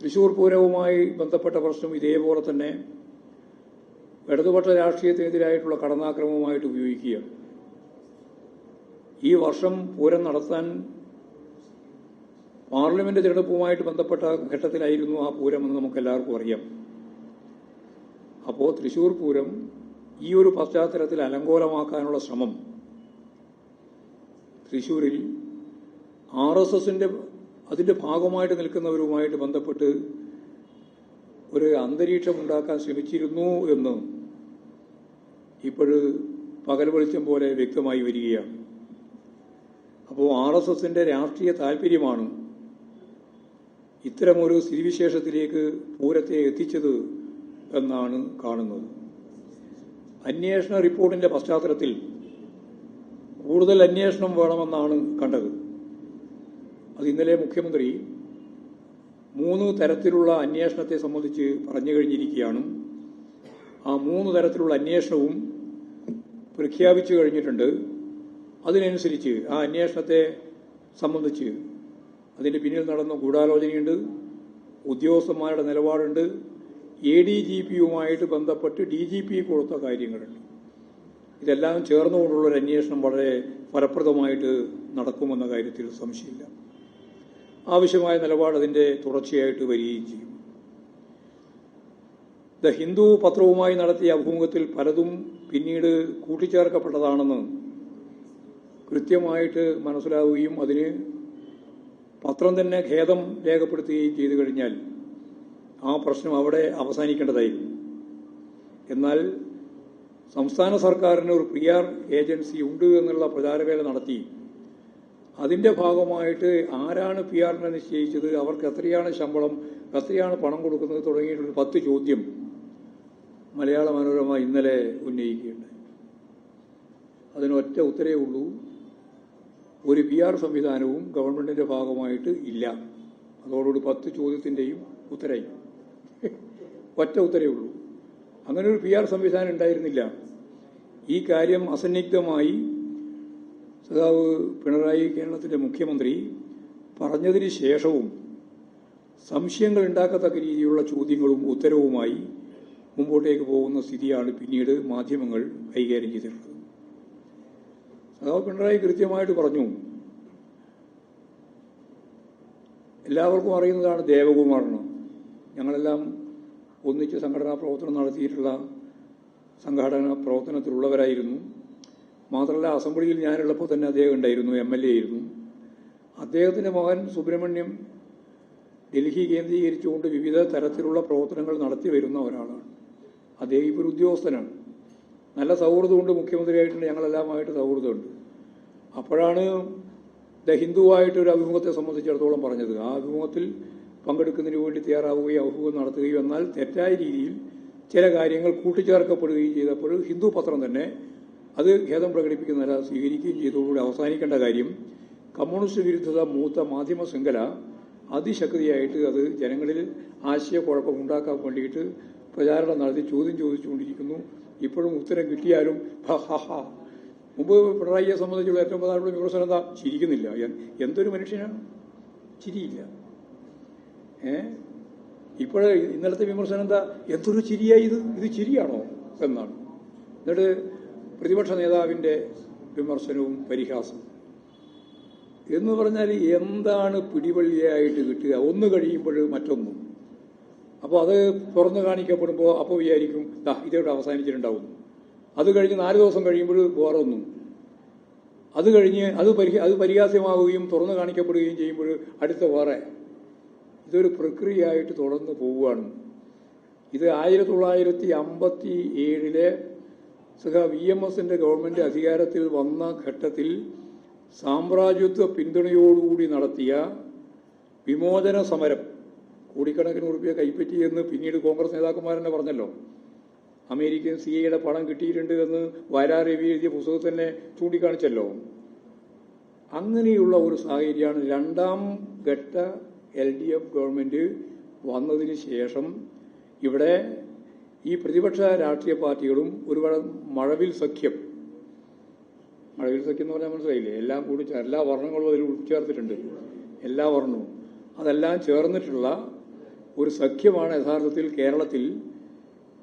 തൃശൂർ പൂരവുമായി ബന്ധപ്പെട്ട പ്രശ്നം ഇതേപോലെ തന്നെ ഇടതുപക്ഷ രാഷ്ട്രീയത്തിനെതിരായിട്ടുള്ള കടന്നാക്രമണവുമായിട്ട് ഉപയോഗിക്കുകയാണ്. ഈ വർഷം പൂരം നടത്താൻ പാർലമെന്റ് തിരഞ്ഞെടുപ്പുമായിട്ട് ബന്ധപ്പെട്ട ഘട്ടത്തിലായിരുന്നു ആ പൂരം എന്ന് നമുക്കെല്ലാവർക്കും അറിയാം. അപ്പോൾ തൃശൂർ പൂരം ഈ ഒരു പശ്ചാത്തലത്തിൽ അലങ്കോലമാക്കാനുള്ള ശ്രമം തൃശൂരിൽ RSSന്റെ അതിന്റെ ഭാഗമായിട്ട് നിൽക്കുന്നവരുമായിട്ട് ബന്ധപ്പെട്ട് ഒരു അന്തരീക്ഷം ഉണ്ടാക്കാൻ ശ്രമിച്ചിരുന്നു എന്ന് ഇപ്പോഴ് പകൽ വെളിച്ചം പോലെ വ്യക്തമായി വരികയാണ്. അപ്പോൾ RSSന്റെ രാഷ്ട്രീയ താൽപര്യമാണ് ഇത്തരമൊരു സ്ഥിതിവിശേഷത്തിലേക്ക് പൂരത്തെ എത്തിച്ചത് എന്നാണ് കാണുന്നത്. അന്വേഷണ റിപ്പോർട്ടിന്റെ പശ്ചാത്തലത്തിൽ കൂടുതൽ അന്വേഷണം വേണമെന്നാണ് കണ്ടത്. അത് ഇന്നലെ മുഖ്യമന്ത്രി 3 തരത്തിലുള്ള അന്വേഷണത്തെ സംബന്ധിച്ച് പറഞ്ഞു കഴിഞ്ഞിരിക്കുകയാണ്. ആ 3 തരത്തിലുള്ള അന്വേഷണവും പ്രഖ്യാപിച്ചു കഴിഞ്ഞിട്ടുണ്ട്. അതിനനുസരിച്ച് ആ അന്വേഷണത്തെ സംബന്ധിച്ച് അതിന്റെ പിന്നിൽ നടന്ന ഗൂഢാലോചനയുണ്ട്, ഉദ്യോഗസ്ഥന്മാരുടെ നിലപാടുണ്ട്, ADGPയുമായിട്ട് ബന്ധപ്പെട്ട് DGP കൊടുത്ത കാര്യങ്ങളുണ്ട്. ഇതെല്ലാം ചേർന്നുകൊണ്ടുള്ളൊരു അന്വേഷണം വളരെ ഫലപ്രദമായിട്ട് നടക്കുമെന്ന കാര്യത്തിൽ സംശയമില്ല. ആവശ്യമായ നിലപാട് അതിന്റെ തുടർച്ചയായിട്ട് വരികയും ചെയ്യും. ദ ഹിന്ദു പത്രവുമായി നടത്തിയ അഭിമുഖത്തിൽ പലതും പിന്നീട് കൂട്ടിച്ചേർക്കപ്പെട്ടതാണെന്ന് കൃത്യമായിട്ട് മനസ്സിലാവുകയും അതിന് പത്രം തന്നെ ഖേദം രേഖപ്പെടുത്തുകയും ചെയ്തു കഴിഞ്ഞാൽ ആ പ്രശ്നം അവിടെ അവസാനിക്കേണ്ടതായിരുന്നു. എന്നാൽ സംസ്ഥാന സർക്കാരിന് ഒരു PR ഏജൻസി ഉണ്ട് എന്നുള്ള പ്രചാരവേല നടത്തി അതിന്റെ ഭാഗമായിട്ട് ആരാണ് PR-നെ നിശ്ചയിച്ചത്, അവർക്ക് എത്രയാണ് ശമ്പളം, എത്രയാണ് പണം കൊടുക്കുന്നത് തുടങ്ങിയിട്ടുള്ള 10 ചോദ്യം മലയാള മനോരമ ഇന്നലെ ഉന്നയിക്കുകയുണ്ടായി. അതിനൊറ്റ ഉത്തരവേ ഉള്ളൂ, ഒരു PR സംവിധാനവും ഗവൺമെന്റിന്റെ ഭാഗമായിട്ട് ഇല്ല. അതോടുകൂടി 10 ചോദ്യത്തിന്റെയും ഉത്തരയി. ഒറ്റ ഉത്തരവേ ഉള്ളൂ. അങ്ങനെ ഒരു PR സംവിധാനം ഉണ്ടായിരുന്നില്ല. ഈ കാര്യം അസന്നിഗ്ധമായി സഖാവ് പിണറായി കേരളത്തിന്റെ മുഖ്യമന്ത്രി പറഞ്ഞതിന് ശേഷവും സംശയങ്ങൾ ഉണ്ടാക്കത്തക്ക രീതിയിലുള്ള ചോദ്യങ്ങളും ഉത്തരവുമായി മുമ്പോട്ടേക്ക് പോകുന്ന സ്ഥിതിയാണ് പിന്നീട് മാധ്യമങ്ങൾ കൈകാര്യം ചെയ്തിട്ടുള്ളത്. സഖാവ് പിണറായി കൃത്യമായിട്ട് പറഞ്ഞു, എല്ലാവർക്കും അറിയുന്നതാണ് ദേവകുമാറിന്. ഞങ്ങളെല്ലാം ഒന്നിച്ച് സംഘടനാ പ്രവർത്തനം നടത്തിയിട്ടുള്ള സംഘടനാ പ്രവർത്തനത്തിലുള്ളവരായിരുന്നു. മാത്രമല്ല, അസംബ്ലിയിൽ ഞാനുള്ളപ്പോൾ തന്നെ അദ്ദേഹം ഉണ്ടായിരുന്നു, MLA ആയിരുന്നു. അദ്ദേഹത്തിന്റെ മകൻ സുബ്രഹ്മണ്യം ഡൽഹി കേന്ദ്രീകരിച്ചുകൊണ്ട് വിവിധ തരത്തിലുള്ള പ്രവർത്തനങ്ങൾ നടത്തി വരുന്ന ഒരാളാണ്. അദ്ദേഹം ഇപ്പോൾ ഒരു ഉദ്യോഗസ്ഥനാണ്. നല്ല സൗഹൃദമുണ്ട്, മുഖ്യമന്ത്രിയായിട്ടുണ്ട്, ഞങ്ങളെല്ലാമായിട്ട് സൗഹൃദമുണ്ട്. അപ്പോഴാണ് ദ ഹിന്ദുവായിട്ട് ഒരു അഭിമുഖത്തെ സംബന്ധിച്ചിടത്തോളം പറഞ്ഞത്. ആ അഭിമുഖത്തിൽ പങ്കെടുക്കുന്നതിന് വേണ്ടി തയ്യാറാവുകയും അഭിമുഖം നടത്തുകയും എന്നാൽ തെറ്റായ രീതിയിൽ ചില കാര്യങ്ങൾ കൂട്ടിച്ചേർക്കപ്പെടുകയും ചെയ്തപ്പോൾ ഹിന്ദു പത്രം തന്നെ അത് ഖേദം പ്രകടിപ്പിക്കുന്ന നില സ്വീകരിക്കുകയും ചെയ്തതോടുകൂടി അവസാനിക്കേണ്ട കാര്യം കമ്മ്യൂണിസ്റ്റ് വിരുദ്ധത മൂത്ത മാധ്യമ ശൃംഖല അതിശക്തിയായിട്ട് അത് ജനങ്ങളിൽ ആശയക്കുഴപ്പം ഉണ്ടാക്കാൻ വേണ്ടിയിട്ട് പ്രചാരണം നടത്തി ചോദ്യം ചോദിച്ചുകൊണ്ടിരിക്കുന്നു. ഇപ്പോഴും ഉത്തരം കിട്ടിയാലും മുമ്പ് പിണറായിയെ സംബന്ധിച്ചുള്ള ഏറ്റവും പ്രധാനപ്പെട്ട വിമർശനം എന്താ? ചിരിക്കുന്നില്ല. എന്തൊരു മനുഷ്യനാണ്, ചിരിയില്ല. ഇപ്പോഴേ ഇന്നലത്തെ വിമർശനം എന്താ? എന്തൊരു ചിരിയായി ഇത് ചിരിയാണോ എന്നാണ്. എന്നിട്ട് പ്രതിപക്ഷ നേതാവിന്റെ വിമർശനവും പരിഹാസവും എന്ന് പറഞ്ഞാൽ എന്താണ് പിടിവള്ളിയായിട്ട് കിട്ടുക? ഒന്ന് കഴിയുമ്പോൾ മറ്റൊന്നും. അപ്പോൾ അത് തുറന്നു കാണിക്കപ്പെടുമ്പോൾ അപ്പോൾ വിചാരിക്കും ഇതോടെ അവസാനിച്ചിട്ടുണ്ടാവും. അത് കഴിഞ്ഞ് 4 ദിവസം കഴിയുമ്പോൾ വേറെ ഒന്നും. അത് കഴിഞ്ഞ് അത് പരിഹാസ്യമാവുകയും തുറന്നു കാണിക്കപ്പെടുകയും ചെയ്യുമ്പോൾ അടുത്ത വേറെ. ഇതൊരു പ്രക്രിയയായിട്ട് തുടർന്ന് പോവുകയാണ്. ഇത് 1957 VMSന്റെ ഗവൺമെന്റ് അധികാരത്തിൽ വന്ന ഘട്ടത്തിൽ സാമ്രാജ്യത്വ പിന്തുണയോടുകൂടി നടത്തിയ വിമോചന സമരം കോടിക്കണക്കിന് രൂപ കൈപ്പറ്റിയെന്ന് പിന്നീട് കോൺഗ്രസ് നേതാക്കന്മാരെന്നെ പറഞ്ഞല്ലോ. അമേരിക്കൻ CIA പണം കിട്ടിയിട്ടുണ്ട് എന്ന് വയലാർ രവി എഴുതിയ പുസ്തകത്തിൽ തന്നെ ചൂണ്ടിക്കാണിച്ചല്ലോ. അങ്ങനെയുള്ള ഒരു സാഹചര്യമാണ് 2ാം ഘട്ട LDF ഗവൺമെന്റ് വന്നതിന് ശേഷം ഇവിടെ ഈ പ്രതിപക്ഷ രാഷ്ട്രീയ പാർട്ടികളും ഒരു മഴവിൽ സഖ്യം എന്ന് പറഞ്ഞാൽ മനസ്സിലായില്ലേ? എല്ലാം കൂടി എല്ലാ വർണ്ണങ്ങളും അതിൽ ഉൾച്ചേർത്തിട്ടുണ്ട്. എല്ലാ വർണ്ണവും അതെല്ലാം ചേർന്നിട്ടുള്ള ഒരു സഖ്യമാണ് യഥാർത്ഥത്തിൽ കേരളത്തിൽ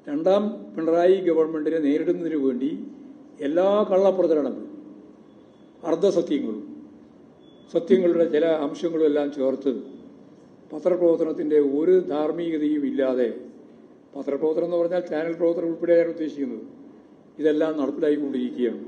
രണ്ടാം പിണറായി ഗവൺമെന്റിനെ നേരിടുന്നതിന് വേണ്ടി എല്ലാ കള്ളപ്രചരണങ്ങളും അർദ്ധസത്യങ്ങളും സത്യങ്ങളുടെ ചില അംശങ്ങളും എല്ലാം ചേർത്ത് പത്രപ്രവർത്തനത്തിൻ്റെ ഒരു ധാർമ്മികതയും ഇല്ലാതെ, പത്രപ്രവർത്തനം എന്ന് പറഞ്ഞാൽ ചാനൽ പ്രവർത്തനം ഉൾപ്പെടെയാണ് ഉദ്ദേശിക്കുന്നത്, ഇതെല്ലാം നടപ്പിലായിക്കൊണ്ടിരിക്കുകയാണ്.